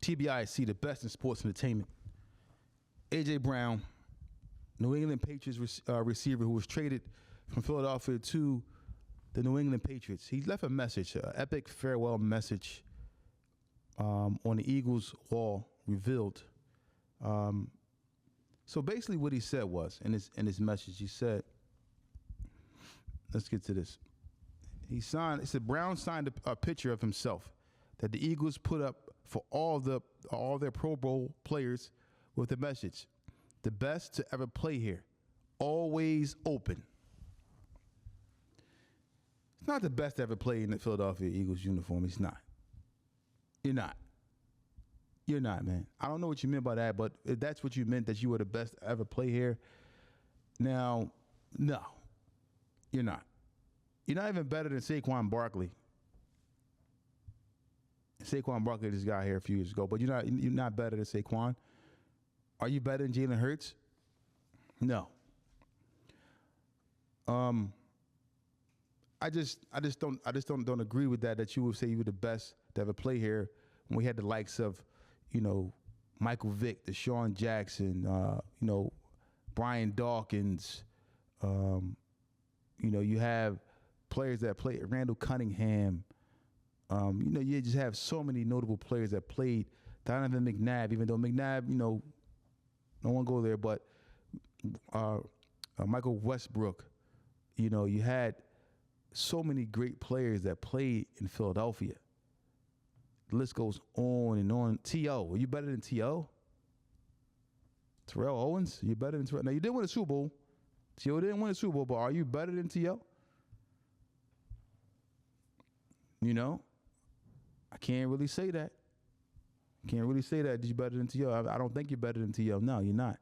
TBIC, the best in sports entertainment. A.J. Brown, New England Patriots receiver who was traded from Philadelphia to the New England Patriots. He left a message, an epic farewell message on the Eagles wall, revealed. So basically what he said was, in his message, he said, let's get to this. He said Brown signed a picture of himself that the Eagles put up for all their Pro Bowl players with the message, the best to ever play here, always open. It's not the best to ever play in the Philadelphia Eagles uniform. It's not. You're not. You're not, man. I don't know what you meant by that, but if that's what you meant, that you were the best to ever play here, now, no, you're not. You're not even better than Saquon Barkley. Saquon Barkley just got here a few years ago, but you're not better than Saquon. Are you better than Jalen Hurts? No. I just don't agree with that you would say you were the best to ever play here when we had the likes of, Michael Vick, Deshaun Jackson, Brian Dawkins. You have players that played, Randall Cunningham. You just have so many notable players that played. Donovan McNabb, even though McNabb, no one go there, but Michael Westbrook. You had so many great players that played in Philadelphia. The list goes on and on. T.O., are you better than T.O.? Terrell Owens, you better than Terrell? Now, you didn't win a Super Bowl. T.O. didn't win a Super Bowl, but are you better than T.O.? I can't really say that. Can't really say that you're better than T.O. I don't think you're better than T.O. No, you're not.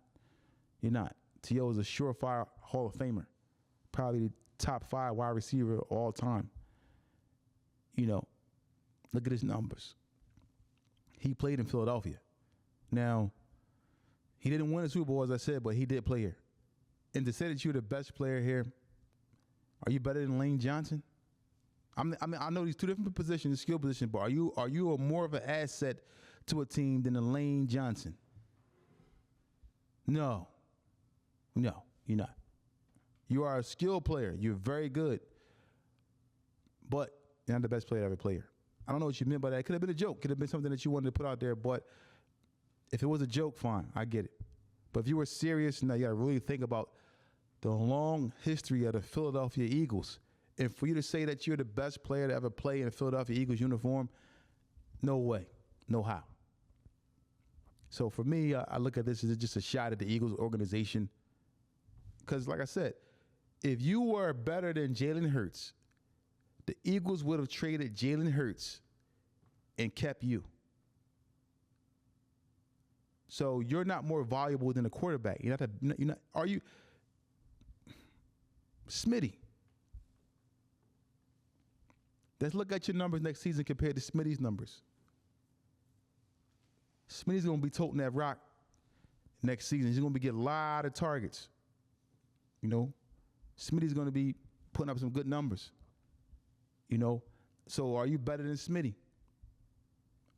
You're not. T.O. is a surefire Hall of Famer. Probably the top 5 wide receiver of all time. Look at his numbers. He played in Philadelphia. Now, he didn't win a Super Bowl, as I said, but he did play here. And to say that you're the best player here, are you better than Lane Johnson? I know these two different positions, skill positions, but are you a more of an asset to a team than a Lane Johnson? No, you're not. You are a skill player. You're very good, but you're not the best player to ever play here. I don't know what you meant by that. It could have been a joke. Could have been something that you wanted to put out there, but if it was a joke, fine, I get it. But if you were serious, now you got to really think about the long history of the Philadelphia Eagles. And for you to say that you're the best player to ever play in a Philadelphia Eagles uniform, no way, no how. So for me, I look at this as just a shot at the Eagles organization. Because like I said, if you were better than Jalen Hurts, the Eagles would have traded Jalen Hurts and kept you. So you're not more valuable than a quarterback. Are you? Smitty. Let's look at your numbers next season compared to Smitty's numbers. Smitty's going to be toting that rock next season. He's going to be getting a lot of targets. Smitty's going to be putting up some good numbers. So are you better than Smitty?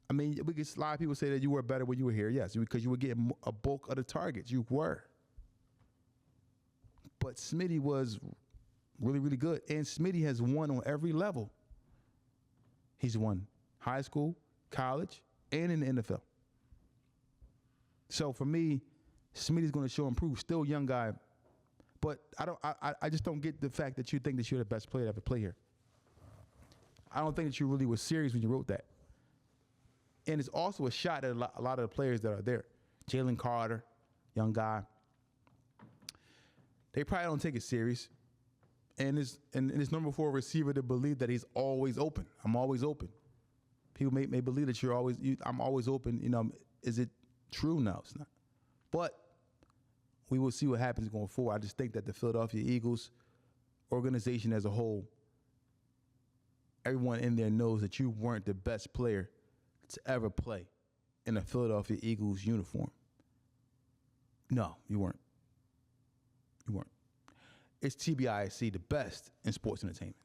I mean, a lot of people say that you were better when you were here. Yes, because you were getting a bulk of the targets. You were. But Smitty was really, really good. And Smitty has won on every level. He's won high school, college, and in the NFL. So for me, Smitty's going to show improve. Still a young guy. But I just don't get the fact that you think that you're the best player to ever play here. I don't think that you really were serious when you wrote that. And it's also a shot at a lot of the players that are there. Jalen Carter, young guy. They probably don't take it serious. And it's number 4 receiver to believe that he's always open. I'm always open. People may believe that I'm always open. Is it true? No, it's not. But we will see what happens going forward. I just think that the Philadelphia Eagles organization as a whole, everyone in there knows that you weren't the best player to ever play in a Philadelphia Eagles uniform. No, you weren't. You weren't. It's TBIC, the best in sports entertainment.